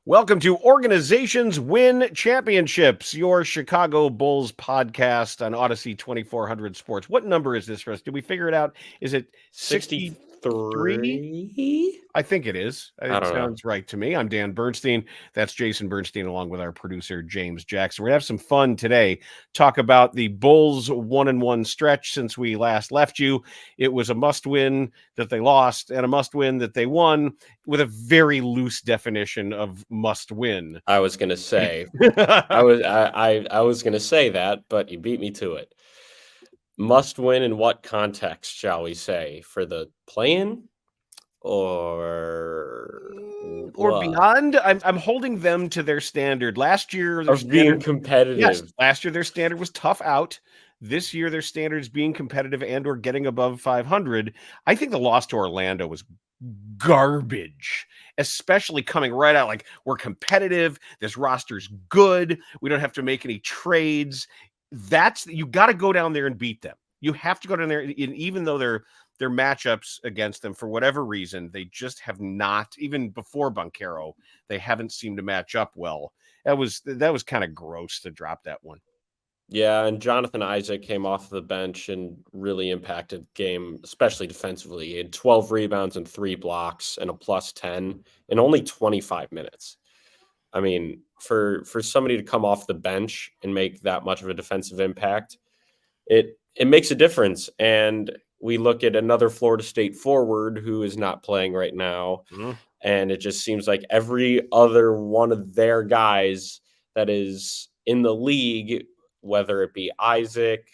Welcome to Organizations Win Championships, your Chicago Bulls podcast on Audacy 2400 Sports. What number is this, Russ? Did we figure it out? Is it 63? 63? I think it is. I It don't know. sounds right to me. I'm Dan Bernstein. That's Jason Bernstein, along with our producer, James Jackson. We're going to have some fun today. Talk about the Bulls 1-1 stretch since we last left you. It was a must-win that they lost and a must-win that they won, with a very loose definition of must-win. I was going to say. I was going to say that, but you beat me to it. Must win in what context, shall we say? For the play-in? Or beyond. I'm holding them to their standard. Last year, being competitive. Yes, last year their standard was tough out. This year their standard is being competitive and or getting above 500. I think the loss to Orlando was garbage, especially coming right out like we're competitive. This roster's good. We don't have to make any trades. You got to go down there and beat them. You have to go down there, and even though their matchups against them, for whatever reason, they just have not, even before Banchero, they haven't seemed to match up well. That was kind of gross to drop that one. Yeah, and Jonathan Isaac came off the bench and really impacted the game, especially defensively. He had 12 rebounds and 3 blocks and a +10 in only 25 minutes. I mean, for somebody to come off the bench and make that much of a defensive impact, it makes a difference. And we look at another Florida State forward who is not playing right now, and it just seems like every other one of their guys that is in the league, whether it be Isaac,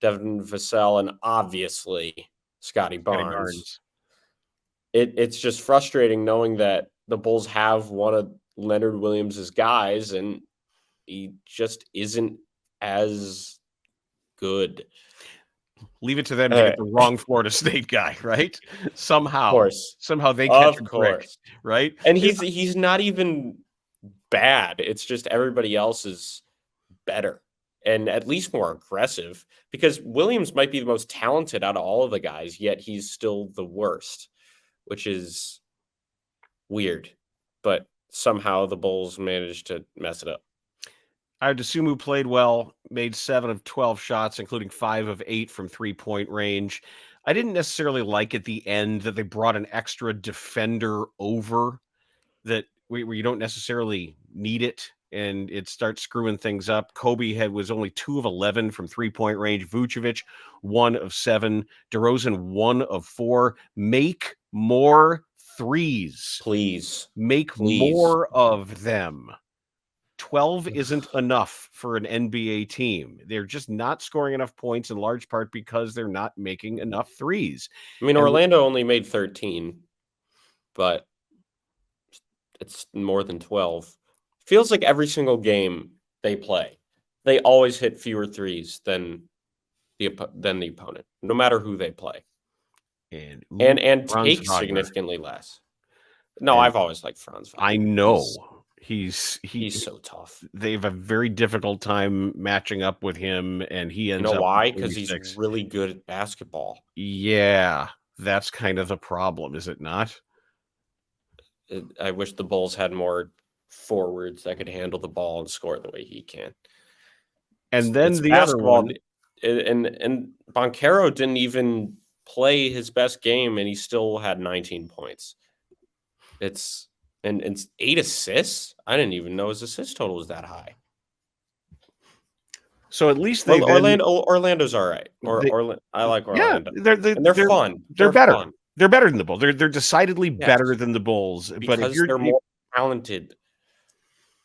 Devin Vassell, and obviously Scotty Barnes. It's just frustrating knowing that the Bulls have one of Leonard Williams' guys, and he just isn't as good. Leave it to them to get the wrong Florida State guy, right? Somehow they catch a trick, right? And he's not even bad. It's just everybody else is better and at least more aggressive, because Williams might be the most talented out of all of the guys, yet he's still the worst, which is weird. But somehow the Bulls managed to mess it up. Dosunmu played well, made 7 of 12 shots, including 5 of 8 from 3-point range. I didn't necessarily like at the end that they brought an extra defender over that where you don't necessarily need it, and it starts screwing things up. Kobe was only 2 of 11 from 3-point range. Vucevic, 1 of 7. DeRozan, 1 of 4. Make more threes. Please. Make more of them. 12 isn't enough for an NBA team. They're just not scoring enough points, in large part because they're not making enough threes. I mean, Orlando only made 13, but it's more than 12. Feels like every single game they play, they always hit fewer threes than the opponent, no matter who they play, and take significantly less. No, I've always liked Franz Wagner. I know. He's so tough. They have a very difficult time matching up with him, and he ends up. Why? Because he's really good at basketball. Yeah, that's kind of the problem, is it not? I wish the Bulls had more forwards that could handle the ball and score the way he can. And then the other one, and Banchero didn't even play his best game, and he still had 19 points. It's 8 assists. I didn't even know his assist total was that high. So at least Orlando's all right. I like Orlando. Yeah, they're fun. They're better. Fun. They're better than the Bulls. They're decidedly better than the Bulls. Because but they're more talented.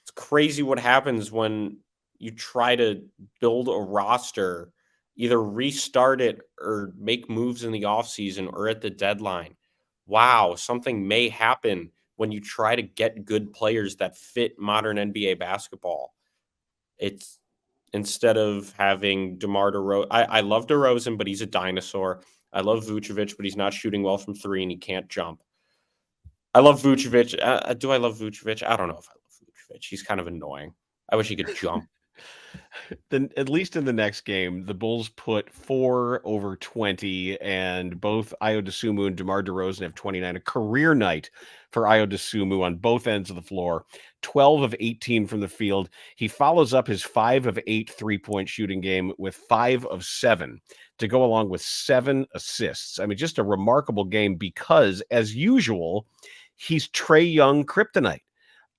It's crazy what happens when you try to build a roster, either restart it or make moves in the offseason or at the deadline. Wow, something may happen when you try to get good players that fit modern NBA basketball. It's instead of having DeMar DeRozan. I love DeRozan, but he's a dinosaur. I love Vucevic, but he's not shooting well from 3 and he can't jump. I love Vucevic. Do I love Vucevic? I don't know if I love Vucevic. He's kind of annoying. I wish he could jump. Then at least in the next game, the Bulls put 4 over 20, and both Ayo Dosunmu and DeMar DeRozan have 29. A career night for Ayo Dosunmu on both ends of the floor. 12 of 18 from the field. He follows up his 5 of 8 3-point shooting game with 5 of 7 to go along with 7 assists. I mean, just a remarkable game because, as usual, he's Trae Young kryptonite.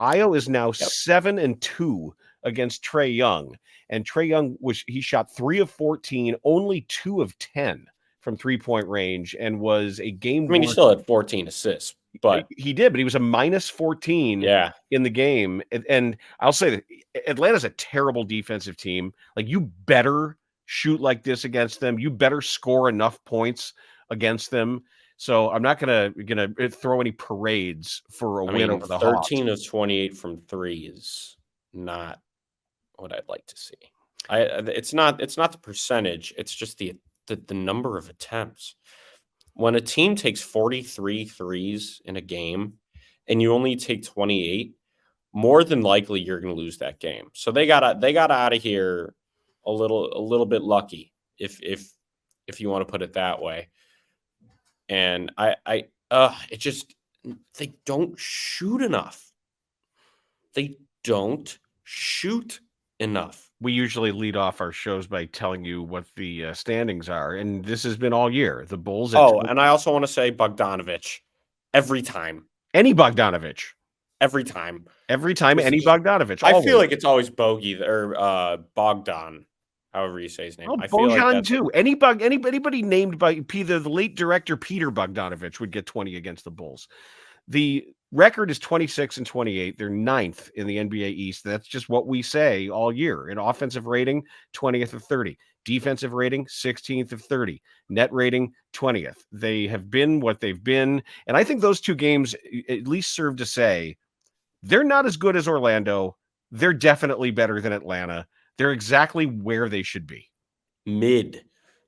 Ayo is now 7-2 against Trae Young. And Trae Young he shot 3 of 14, only 2 of 10 from 3-point range, and was a game. I mean, he still had 14 assists, but he did, but he was a minus 14 in the game. And I'll say that Atlanta's a terrible defensive team. Like, you better shoot like this against them. You better score enough points against them. So I'm not gonna throw any parades for a win over the Hawks. 13 of 28 from 3 is not what I'd like to see. It's not the percentage, it's just the number of attempts. When a team takes 43 threes in a game and you only take 28, more than likely you're going to lose that game. So they got out of here a little bit lucky, if you want to put it that way. And it just, they don't shoot enough. They don't shoot enough. We usually lead off our shows by telling you what the standings are, and this has been all year. The Bulls. And I also want to say Bogdanovich. Every time. Any Bogdanovich. Every time. Any Bogdanovich. I feel like it's always Bogey or Bogdan, however you say his name. Oh, I feel Bojan like too. Anybody named by the late director Peter Bogdanovich would get 20 against the Bulls. The record is 26-28. They're 9th in the NBA East. That's just what we say all year. In offensive rating, 20th of 30. Defensive rating, 16th of 30. Net rating, 20th. They have been what they've been. And I think those two games at least serve to say they're not as good as Orlando. They're definitely better than Atlanta. They're exactly where they should be. Mid.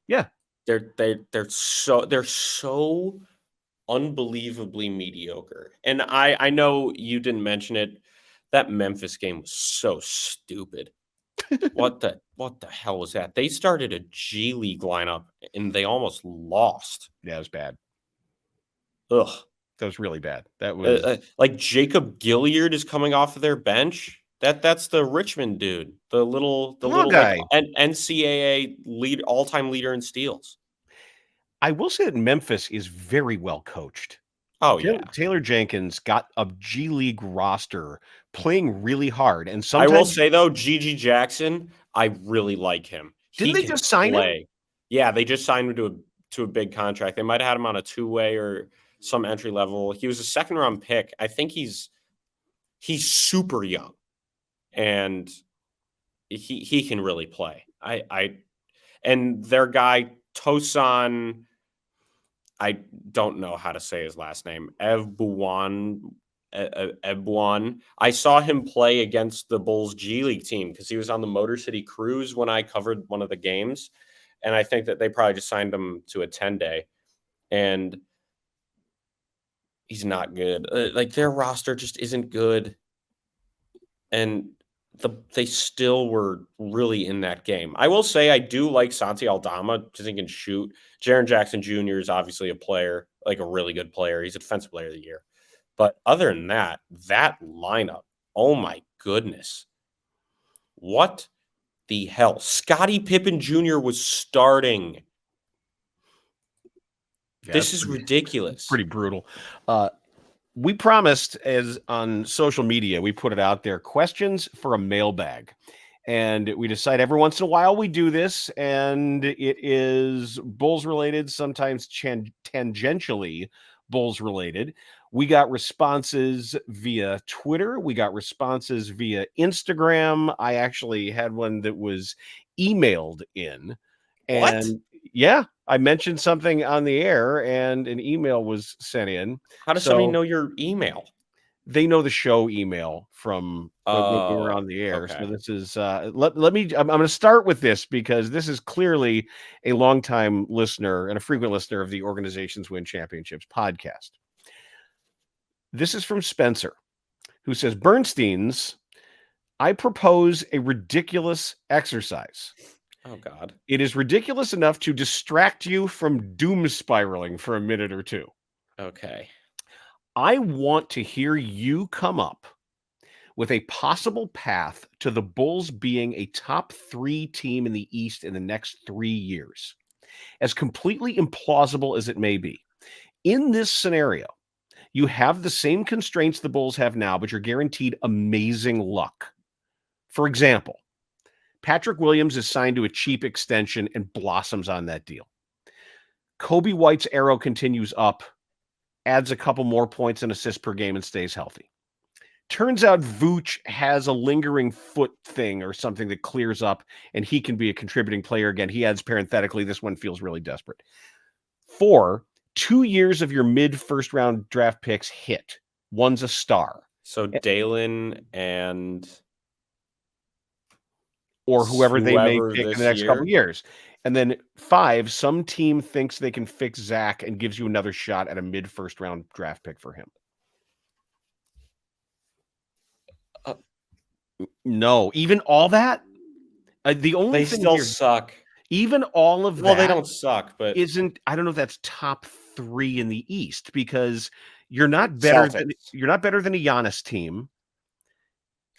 Yeah. They're so unbelievably mediocre. And I know you didn't mention it. That Memphis game was so stupid. What the hell was that? They started a G League lineup and they almost lost. Yeah, it was bad. Ugh. That was really bad. That was like Jacob Gilliard is coming off of their bench. That's the Richmond dude, the little guy, like, NCAA all-time leader in steals. I will say that Memphis is very well coached. Oh, yeah. Taylor Jenkins got a G League roster playing really hard. And sometimes I will say, though, Gigi Jackson, I really like him. Didn't they just sign him? Yeah, they just signed him to a big contract. They might have had him on a two-way or some entry level. He was a second-round pick. I think he's super young, and he can really play. And their guy, Tosan, I don't know how to say his last name, Ebouan. I saw him play against the Bulls G League team because he was on the Motor City Cruise when I covered one of the games. And I think that they probably just signed him to a 10-day. And he's not good. Like, their roster just isn't good. And they still were really in that game. I will say I do like Santi Aldama because he can shoot. Jaren Jackson Jr. is obviously a player, like a really good player. He's a defensive player of the year. But other than that lineup, oh my goodness. What the hell? Scottie Pippen Jr. was starting. Yeah, this is ridiculous. Pretty brutal. We promised, as on social media, we put it out there, questions for a mailbag. And we decide every once in a while we do this, and it is Bulls related, sometimes tangentially Bulls related. We got responses via Twitter. We got responses via Instagram. I actually had one that was emailed in. And what? Yeah, I mentioned something on the air and an email was sent in. How does somebody know your email? They know the show email from when we were on the air. Okay. So this is I'm going to start with this because this is clearly a longtime listener and a frequent listener of the Organizations Win Championships podcast. This is from Spencer, who says Bernstein's I propose a ridiculous exercise. Oh, God. It is ridiculous enough to distract you from doom spiraling for a minute or two. Okay. I want to hear you come up with a possible path to the Bulls being a top 3 team in the East in the next 3 years, as completely implausible as it may be. In this scenario, you have the same constraints the Bulls have now, but you're guaranteed amazing luck. For example, Patrick Williams is signed to a cheap extension and blossoms on that deal. Kobe White's arrow continues up, adds a couple more points and assists per game, and stays healthy. Turns out Vooch has a lingering foot thing or something that clears up, and he can be a contributing player again. He adds parenthetically, this one feels really desperate. 4, 2 years of your mid-first round draft picks hit. One's a star. So Dalen and or whoever they may pick in the next couple of year. years. And then 5, some team thinks they can fix Zach and gives you another shot at a mid-first round draft pick for him. No, even all that. The only They thing still here, suck. even all of Well, that they don't suck, but isn't. I don't know if that's top 3 in the East because you're not better than a Giannis team.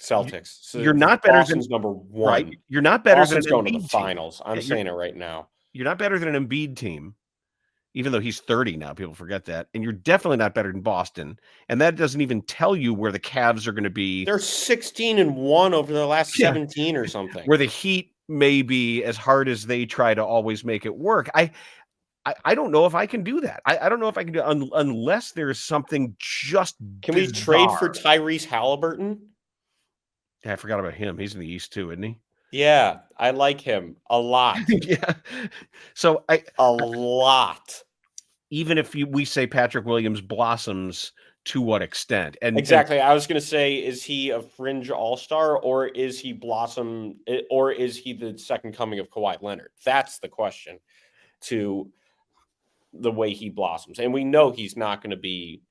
Celtics. So You're not better Boston's than number 1. right. You're not better Boston's than an going to the Embiid finals. team. I'm saying it right now. You're not better than an Embiid team, even though he's 30 now. People forget that. And you're definitely not better than Boston. And that doesn't even tell you where the Cavs are going to be. They're 16-1 over the last 17 or something. Where the Heat may be as hard as they try to always make it work. I don't know if I can do that. I don't know if I can do unless there's something just Can bizarre. we trade for Tyrese Halliburton? I forgot about him. He's in the East too, isn't he? Yeah, I like him a lot. Yeah. So a lot. Even if we say Patrick Williams blossoms, to what extent? And exactly, I was going to say, is he a fringe all-star, or is he blossom, or is he the second coming of Kawhi Leonard? That's the question to the way he blossoms. And we know he's not going to be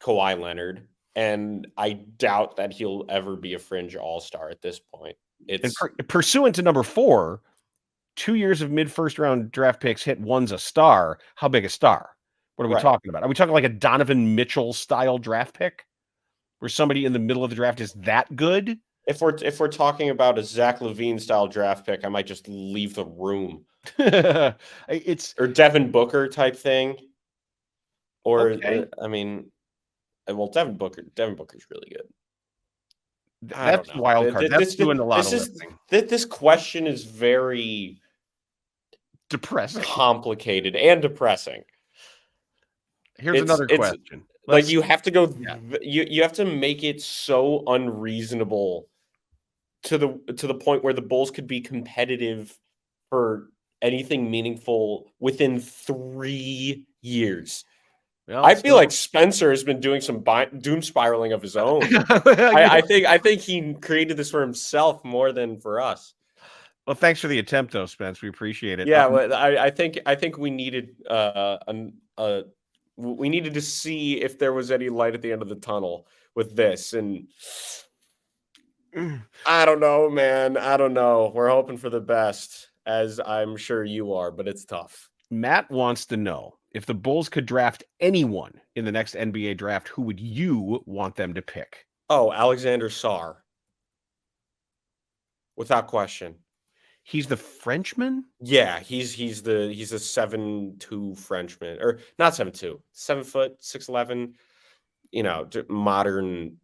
Kawhi Leonard, and I doubt that he'll ever be a fringe all-star at this point. It's pursuant to number 4, 2 years of mid-first round draft picks hit, one's a star. How big a star? What are we talking about? Are we talking like a Donovan Mitchell style draft pick where somebody in the middle of the draft is that good? If we're talking about a Zach LaVine style draft pick, I might just leave the room. Or Devin Booker type thing. Or I mean, well, Devin Booker's really good. That's wild card. That's doing a lot of lifting. This question is very depressing, complicated, and depressing. Here's another question. Like you have to go. Yeah. You have to make it so unreasonable to the point where the Bulls could be competitive for anything meaningful within 3 years. Well, I feel like Spencer has been doing some doom spiraling of his own. I think he created this for himself more than for us. Well, thanks for the attempt, though, Spence. We appreciate it. Yeah, I think we needed we needed to see if there was any light at the end of the tunnel with this, and I don't know, man. I don't know. We're hoping for the best, as I'm sure you are, but it's tough. Matt wants to know, if the Bulls could draft anyone in the next NBA draft, who would you want them to pick? Oh, Alexander Sarr. Without question. He's the Frenchman? Yeah, he's a 7'2" Frenchman. Or not 7'2", 7 foot, 6'11". You know, modern,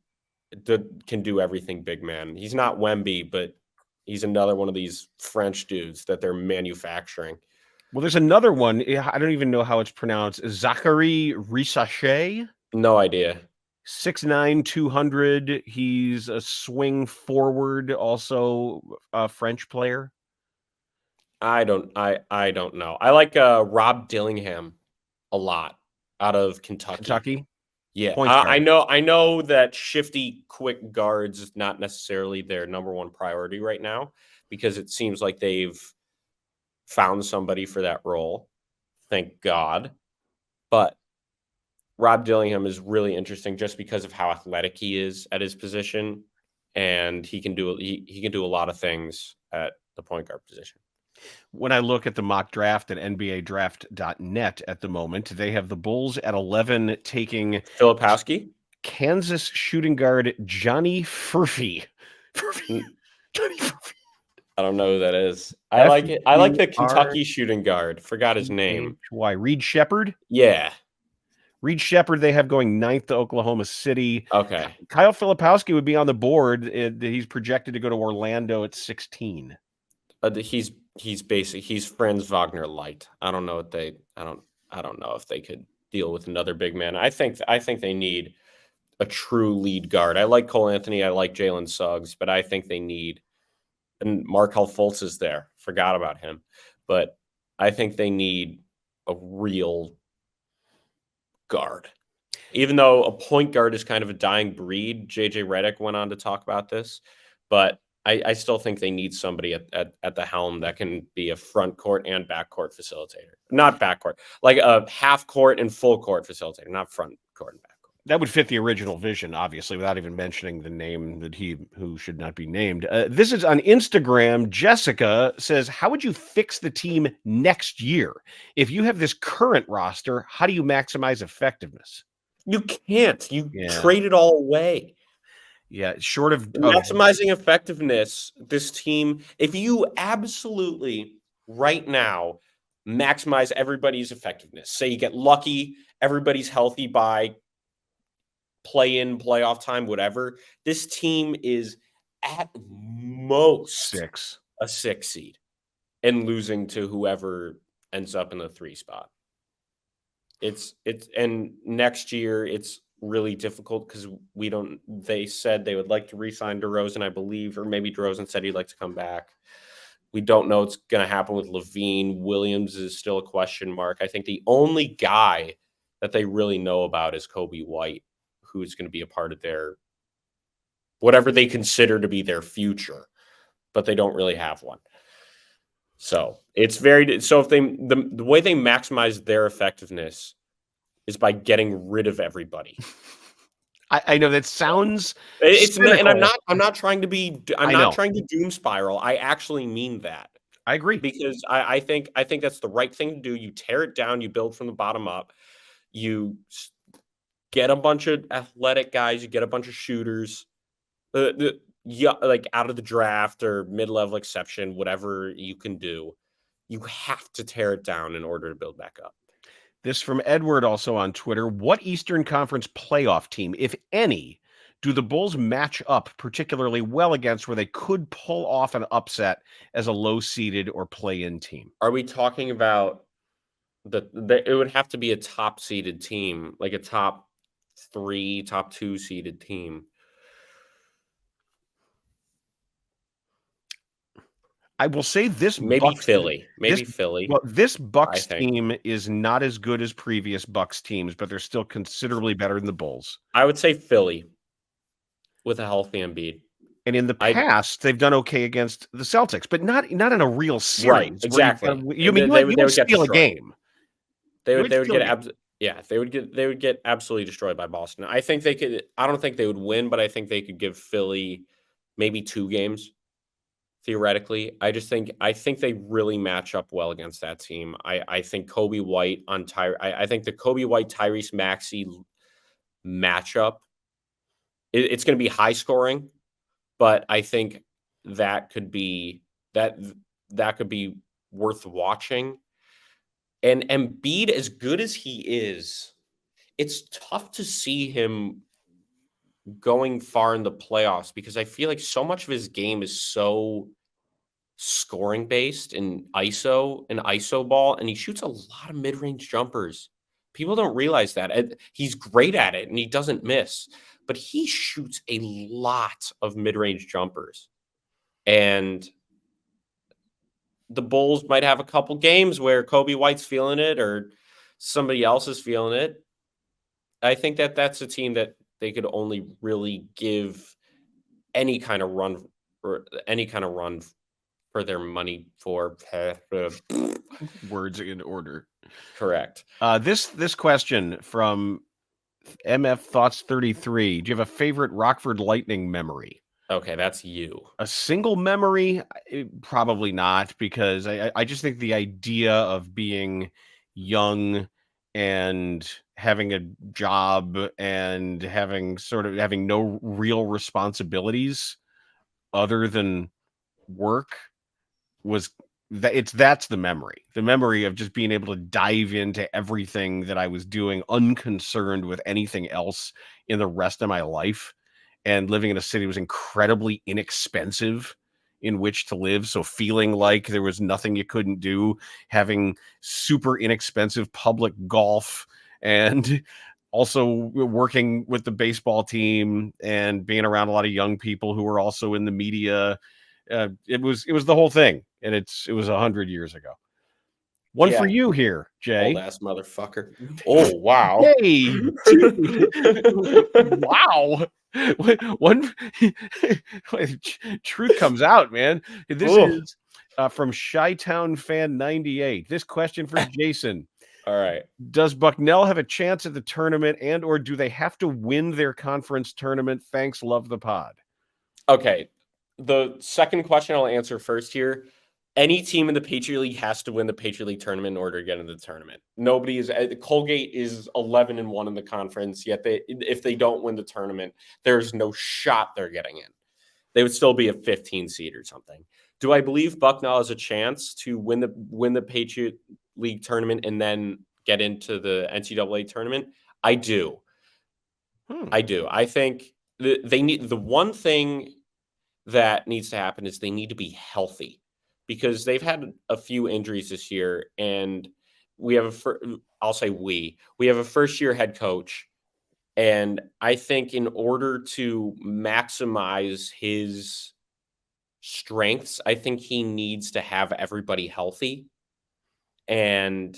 can do everything big man. He's not Wemby, but he's another one of these French dudes that they're manufacturing. Well, there's another one. I don't even know how it's pronounced. Zachary Risacher? No idea. 6'9", 200. He's a swing forward, also a French player. I don't know. I like Rob Dillingham a lot out of Kentucky. Yeah, I know that shifty, quick guards is not necessarily their number one priority right now, because it seems like they've found somebody for that role. Thank God. But Rob Dillingham is really interesting just because of how athletic he is at his position. and he can do a lot of things at the point guard position. When I look at the mock draft at NBADraft.net at the moment, they have the Bulls at 11 taking Filipowski, Kansas shooting guard Johnny Furphy. Johnny Furphy. I don't know who that is. I like it. I like the Kentucky shooting guard. Forgot his name. Why? Reed Shepherd? Yeah. Reed Shepherd, they have going 9th to Oklahoma City. Okay. Kyle Filipowski would be on the board. He's projected to go to Orlando at 16. He's Franz Wagner light. I don't know if they could deal with another big man. I think they need a true lead guard. I like Cole Anthony. I like Jalen Suggs, but I think they need, and Markelle Fultz is there. Forgot about him, but I think they need a real guard. Even though a point guard is kind of a dying breed, JJ Redick went on to talk about this, but I still think they need somebody at the helm that can be a front court and back court facilitator. Not back court, like a half court and full court facilitator, not front court and back court. That would fit the original vision, obviously, without even mentioning the name that who should not be named. This is on Instagram. Jessica says, how would you fix the team next year? If you have this current roster, how do you maximize effectiveness? You can't. You trade it all away. Yeah, short of maximizing effectiveness, this team, if you absolutely right now maximize everybody's effectiveness, say you get lucky, everybody's healthy by play-in, playoff time, whatever, this team is at most a 6 seed and losing to whoever ends up in the 3 spot. And next year it's really difficult because they said they would like to re-sign DeRozan, I believe, or maybe DeRozan said he'd like to come back. We don't know what's going to happen with Levine. Williams is still a question mark. I think the only guy that they really know about is Kobe White, who is going to be a part of their whatever they consider to be their future, but they don't really have one. So it's if the way they maximize their effectiveness is by getting rid of everybody. I know that sounds and I'm not trying to be not trying to doom spiral. I actually mean that. I agree. Because I think that's the right thing to do. You tear it down, you build from the bottom up. You get a bunch of athletic guys, you get a bunch of shooters. Like out of the draft or mid-level exception, whatever you can do. You have to tear it down in order to build back up. This from Edward, also on Twitter. What Eastern Conference playoff team, if any, do the Bulls match up particularly well against where they could pull off an upset as a low-seeded or play-in team? Are we talking about it would have to be a top-seeded team, like a top 3, top 2 seeded team? I will say this. Maybe Philly. Philly. Well, this Bucks team is not as good as previous Bucks teams, but they're still considerably better than the Bulls. I would say Philly with a healthy Embiid. And in the past, they've done okay against the Celtics, but not in a real series. Right, exactly. You would steal a game. They would get absolutely destroyed by Boston. I don't think they would win, but I think they could give Philly maybe 2 games. Theoretically, I think they really match up well against that team. I think Kobe White on I think the Kobe White Tyrese Maxey matchup, it's going to be high scoring, but I think that could be worth watching. And Embiid, as good as he is, it's tough to see him going far in the playoffs because I feel like so much of his game is so scoring based and ISO ball, and he shoots a lot of mid-range jumpers. People don't realize that. He's great at it and he doesn't miss, but he shoots a lot of mid-range jumpers. And the Bulls might have a couple games where Kobe White's feeling it or somebody else is feeling it. I think that's a team that they could only really give any kind of run for their money for. Words in order. Correct. This question from MF Thoughts 33. Do you have a favorite Rockford Lightning memory? Okay, that's you. A single memory, probably not, because I just think the idea of being young and having a job and having no real responsibilities other than work was that's the memory. The memory of just being able to dive into everything that I was doing unconcerned with anything else in the rest of my life. And living in a city was incredibly inexpensive in which to live. So feeling like there was nothing you couldn't do, having super inexpensive public golf, and also working with the baseball team and being around a lot of young people who were also in the media. It was the whole thing, and it was 100 years ago. One for Yeah. you here, Jay. Old ass motherfucker. Oh wow. Yay! Wow. One truth comes out, man. This Ugh. is from Chi-Town Fan 98. This question for Jason. All right. Does Bucknell have a chance at the tournament, and or do they have to win their conference tournament? Thanks, love the pod. Okay. The second question I'll answer first here. Any team in the Patriot League has to win the Patriot League tournament in order to get into the tournament. Nobody is. Colgate is 11-1 in the conference. Yet if they don't win the tournament, there's no shot they're getting in. They would still be a 15 seed or something. Do I believe Bucknell has a chance to win the Patriot League tournament and then get into the NCAA tournament? I do. I do. I think they need the one thing that needs to happen is they need to be healthy, because they've had a few injuries this year, and we have we have a first-year head coach, and I think in order to maximize his strengths, I think he needs to have everybody healthy. And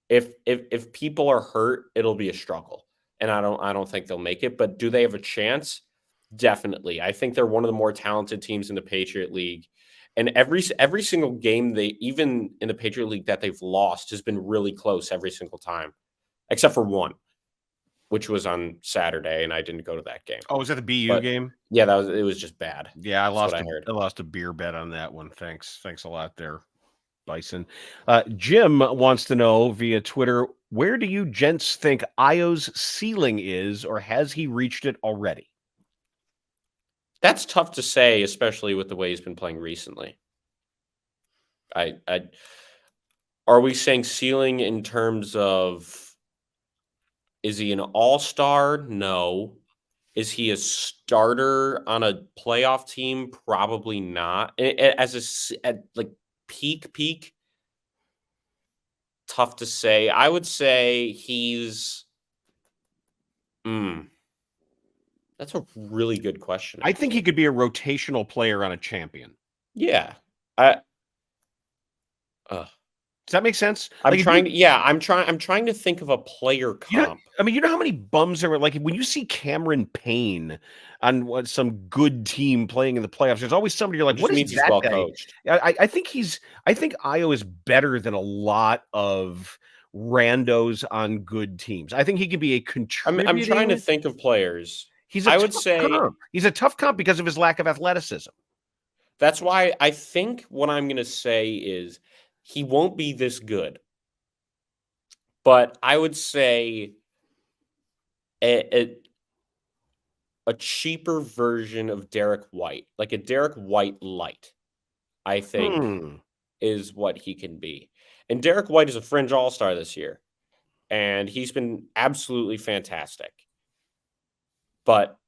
if people are hurt, it'll be a struggle, and I don't think they'll make it. But do they have a chance? Definitely. I think they're one of the more talented teams in the Patriot League. And every single game even in the Patriot League that they've lost has been really close every single time, except for one, which was on Saturday, and I didn't go to that game. Oh, was that the BU game? Yeah, it was just bad. Yeah, I lost a beer bet on that one. Thanks a lot there, Bison. Jim wants to know via Twitter, where do you gents think Io's ceiling is, or has he reached it already? That's tough to say, especially with the way he's been playing recently. Are we saying ceiling in terms of, is he an all-star? No. Is he a starter on a playoff team? Probably not. At like peak, tough to say. I would say he's. That's a really good question. I think he could be a rotational player on a champion. Yeah. Does that make sense? I'm trying to think of a player comp. You know how many bums are like when you see Cameron Payne on some good team playing in the playoffs. There's always somebody you're like, what is that guy? Coached. I think Io is better than a lot of randos on good teams. I think he can be a contributor. I'm trying to think of players. He's a tough comp because of his lack of athleticism. That's why I think what I'm going to say is he won't be this good. But I would say a cheaper version of Derek White, like a Derek White light, I think is what he can be. And Derek White is a fringe all-star this year, and he's been absolutely fantastic. But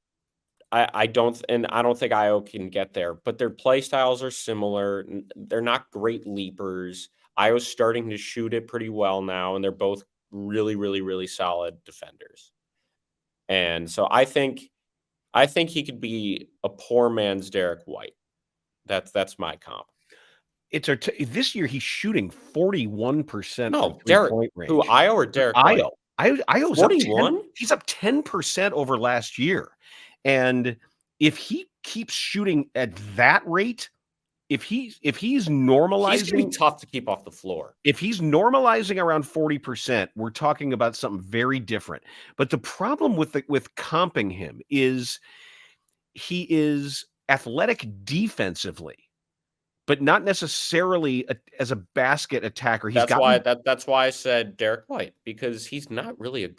I don't think Io can get there. But their play styles are similar. They're not great leapers. Io's starting to shoot it pretty well now, and they're both really, really, really solid defenders. And so I think he could be a poor man's Derek White. That's my comp. This year he's shooting 41%. No, Derek. Range. Who, Io or Derek? Io. Io's 41. He's up 10% over last year, and if he keeps shooting at that rate, if he's normalizing, he's gonna be tough to keep off the floor. If he's normalizing around 40%, we're talking about something very different. But the problem with comping him is he is athletic defensively, but not necessarily as a basket attacker. That's why I said Derek White, because he's not really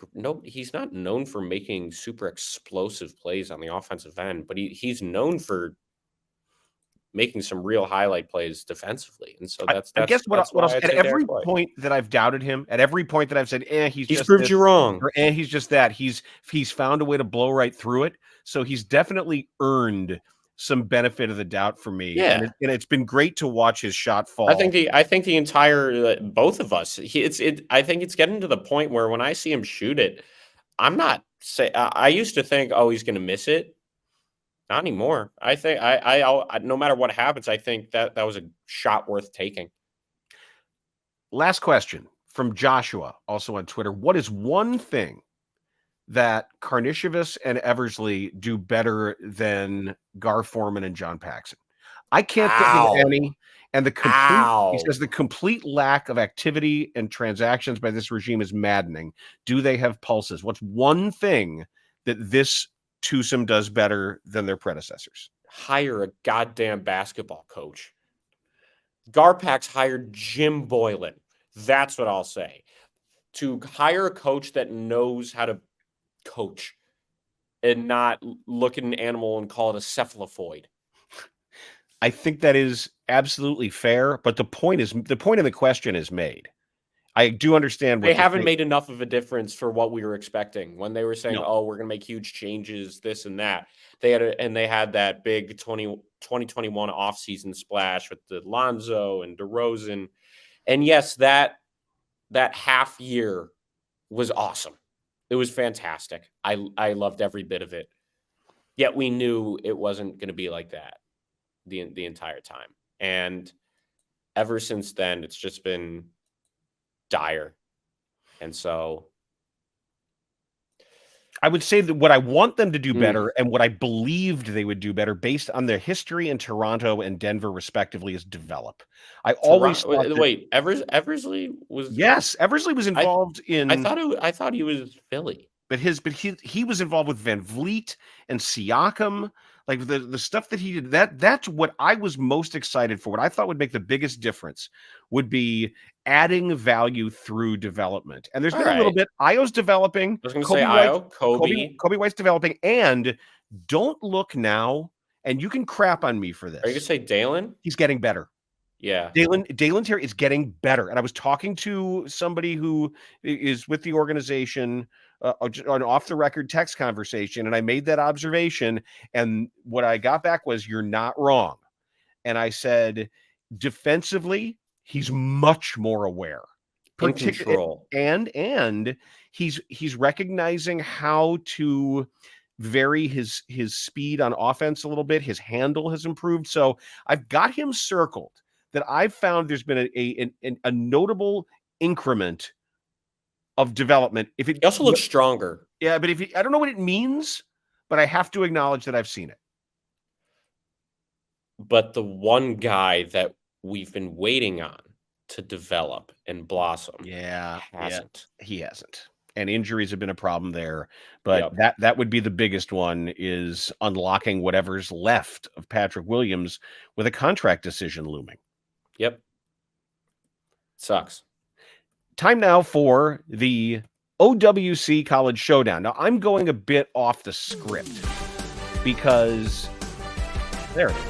he's not known for making super explosive plays on the offensive end, but he's known for making some real highlight plays defensively. And so I guess that's what why else, I'd at say every Derek White. point that I've doubted him, at every point that I've said, he's He's just proved this, you wrong. or he's just that, he's found a way to blow right through it. So he's definitely earned some benefit of the doubt for me. Yeah. And it's been great to watch his shot fall. I think the entire both of us. I think it's getting to the point where when I see him shoot it, I'm not say. I used to think, oh, he's going to miss it. Not anymore. I think I no matter what happens, I think that was a shot worth taking. Last question from Joshua, also on Twitter. What is one thing that Karnisovas and Eversley do better than Gar Forman and John Paxson? I can't think of any. And he says the complete lack of activity and transactions by this regime is maddening. Do they have pulses? What's one thing that this twosome does better than their predecessors? Hire a goddamn basketball coach. Garpax hired Jim Boylan. That's what I'll say. To hire a coach that knows how to coach and not look at an animal and call it a cephalophoid. I think that is absolutely fair, but the point of the question is made. I do understand what they haven't made enough of a difference for what we were expecting when they were saying, No. "Oh, we're going to make huge changes, this and that." They had that big 2021 offseason splash with the Lonzo and DeRozan, and yes, that half year was awesome. It was fantastic. I loved every bit of it. Yet we knew it wasn't going to be like that the entire time. And ever since then, it's just been dire. And so I would say that what I want them to do better and what I believed they would do better based on their history in Toronto and Denver respectively is develop. I always thought Eversley was Eversley was involved in I thought he was Philly. But he was involved with Van Vliet and Siakam, like the stuff that he did. That's what I was most excited for. What I thought would make the biggest difference would be adding value through development. And there's been a little bit. Io's developing. I was going to say Io, Kobe White's developing. And don't look now. And you can crap on me for this. Are you going to say Dalen? He's getting better. Yeah. Dalen Terry is getting better. And I was talking to somebody who is with the organization an off-the-record text conversation, and I made that observation, and what I got back was, you're not wrong. And I said, defensively, he's much more aware. In control. And he's recognizing how to vary his speed on offense a little bit. His handle has improved. So I've got him circled that I've found there's been a notable increment of development. He also looks stronger. Yeah, but I don't know what it means, but I have to acknowledge that I've seen it. But the one guy that we've been waiting on to develop and blossom, hasn't. He hasn't. And injuries have been a problem there. But that would be the biggest one, is unlocking whatever's left of Patrick Williams with a contract decision looming. Yep. Sucks. Time now for the OWC College Showdown. Now, I'm going a bit off the script because there it is.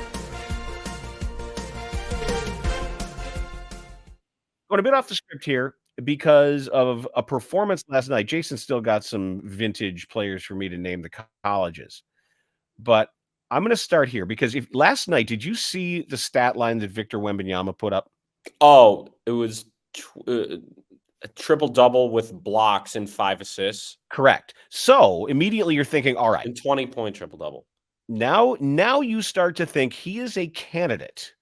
Going a bit off the script here because of a performance last night. Jason still got some vintage players for me to name the colleges. But I'm going to start here because last night, did you see the stat line that Victor Wembanyama put up? Oh, it was a triple-double with blocks and 5 assists. Correct. So immediately you're thinking, all right. And 20-point triple-double. Now you start to think he is a candidate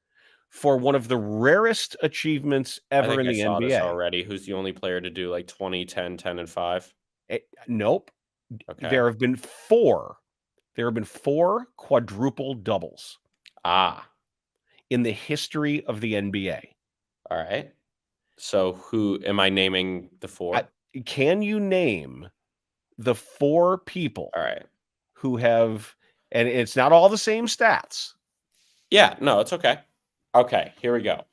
for one of the rarest achievements ever in the NBA. This already. Who's the only player to do like 20, 10, 10, and 5? Nope. Okay. There have been 4. There have been 4 quadruple doubles. In the history of the NBA. All right. So who am I naming the 4? Can you name the 4 people all right who have And it's not all the same stats. Yeah, no, it's okay. Okay, here we go.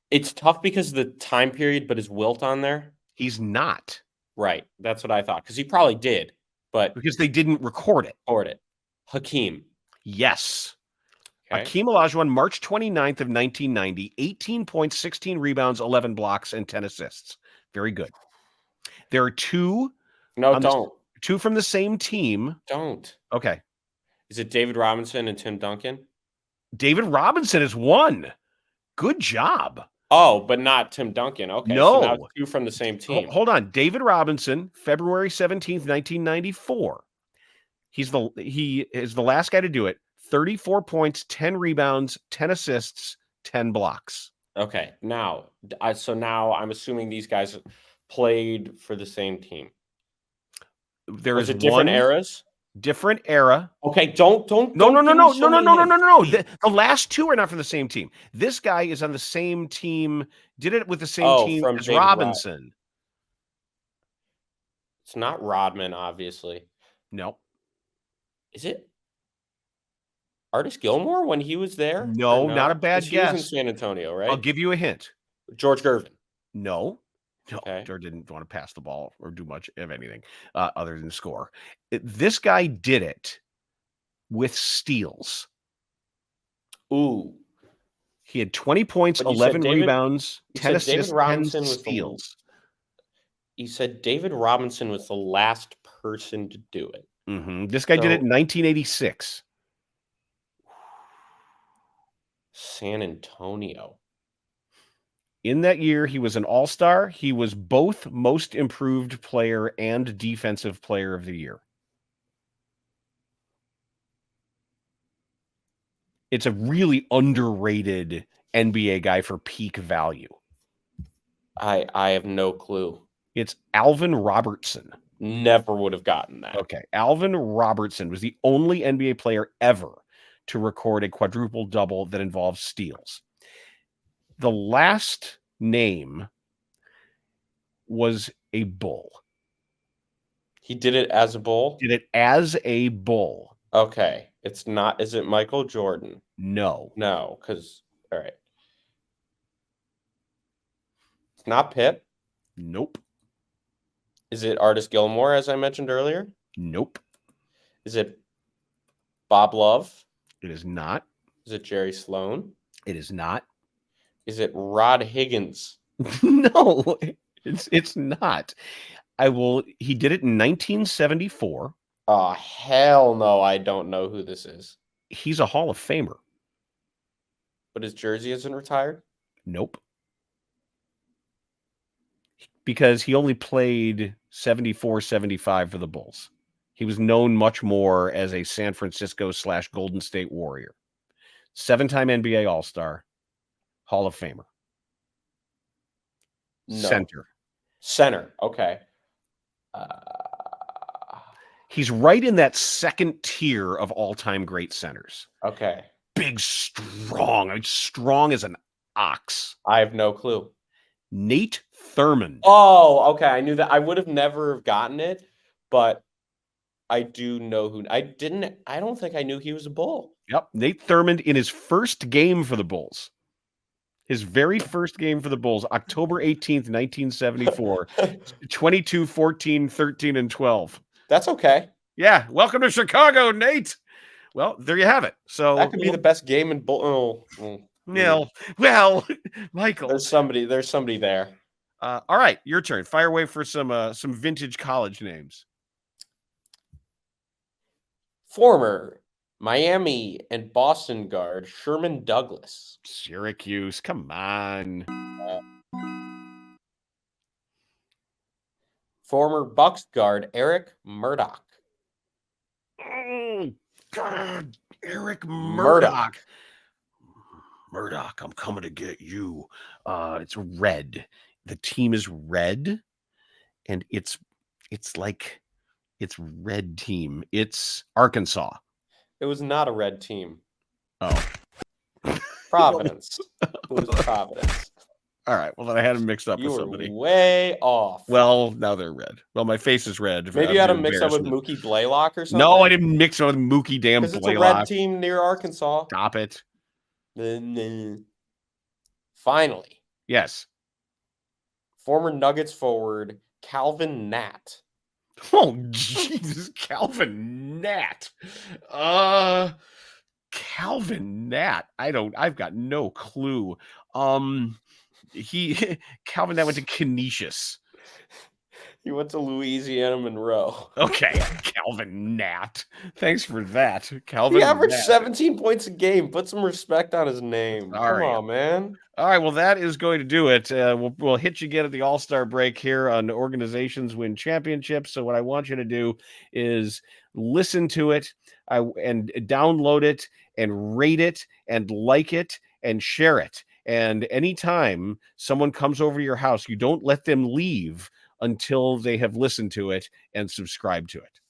It's tough because of the time period, but is Wilt on there? He's not. Right. That's what I thought. Because he probably did, but Because they didn't record it. record it. Hakeem. Yes. Okay. Hakeem Olajuwon, March 29th of 1990, 18 points, 16 rebounds, 11 blocks, and 10 assists. Very good. There are two. No, don't. Two from the same team. Don't. Okay. Is it David Robinson and Tim Duncan? David Robinson is one. Good job. Oh, but not Tim Duncan. Okay. No. So now it's two from the same team. Hold on. David Robinson, February 17th, 1994. He is the last guy to do it. 34 points, 10 rebounds, 10 assists, 10 blocks. Okay. Now, now I'm assuming these guys played for the same team. Was it different eras? Different era. Okay, don't. No. The last two are not from the same team. This guy is on the same team. Did it with the same team as David Robinson. It's not Rodman, obviously. No. Is it Artis Gilmore when he was there? No, not a bad guess. He was in San Antonio, right? I'll give you a hint. George Gervin. No. Okay. George didn't want to pass the ball or do much of anything other than score. This guy did it with steals. Ooh. He had 20 points, 11 rebounds, 10 assists, 10 steals. You said David Robinson was the last person to do it. Mm-hmm. This guy did it in 1986. San Antonio. In that year, he was an all-star. He was both most improved player and defensive player of the year. It's a really underrated NBA guy for peak value. I have no clue. It's Alvin Robertson. Never would have gotten that. Okay. Alvin Robertson was the only NBA player ever to record a quadruple double that involves steals. The last name was a Bull. He did it as a Bull? Did it as a Bull. Okay. It's not. Is it Michael Jordan? No. No, because, all right. It's not Pitt? Nope. Is it Artis Gilmore, as I mentioned earlier? Nope. Is it Bob Love? It is not. Is it Jerry Sloan? It is not. Is it Rod Higgins? No, it's not. He did it in 1974. Oh, hell no, I don't know who this is. He's a Hall of Famer. But his jersey isn't retired? Nope. Because he only played 74-75 for the Bulls. He was known much more as a San Francisco / Golden State Warrior. 7-time NBA All-Star. Hall of Famer. No. Center. Okay. He's right in that second tier of all-time great centers. Okay. Big, strong. I mean, strong as an ox. I have no clue. Nate Thurmond. Oh, okay. I knew that. I would have never gotten it, but I do know who. I don't think I knew he was a Bull. Yep. Nate Thurmond in his first game for the Bulls. His very first game for the Bulls, October 18th, 1974. 22, 14, 13, and 12. That's okay. Yeah. Welcome to Chicago, Nate. Well, there you have it. So that could be the best game in Bull. Well, Michael. There's somebody there. All right, your turn. Fire away for some vintage college names. Former Miami and Boston guard Sherman Douglas. Syracuse, come on. Former Bucks guard Eric Murdoch. Oh, God, Eric Murdoch. Murdoch, I'm coming to get you. It's red. The team is red, and it's red team. It's Arkansas. It was not a red team. Oh. Providence. It was Providence. All right. Well, then I had them mixed up You with were somebody. way off. Well, now they're red. Well, my face is red. Maybe you had them mixed up with Mookie Blaylock or something. No, I didn't mix them with Mookie damn Because it's Blaylock. a red team near Arkansas. Stop it. Finally. Yes. Former Nuggets forward Calvin Nat. Oh, Jesus. Calvin Nat. Calvin Nat. I've got no clue. Calvin Nat went to Canisius. He went to Louisiana Monroe. Okay, Calvin Nat. Thanks for that, Calvin. He averaged Nat. 17 points a game. Put some respect on his name. Come on, man. All right, well, that is going to do it. We'll hit you again at the All-Star break here on Organizations Win Championships. So what I want you to do is listen to it and download it and rate it and like it and share it. And anytime someone comes over to your house, you don't let them leave until they have listened to it and subscribed to it.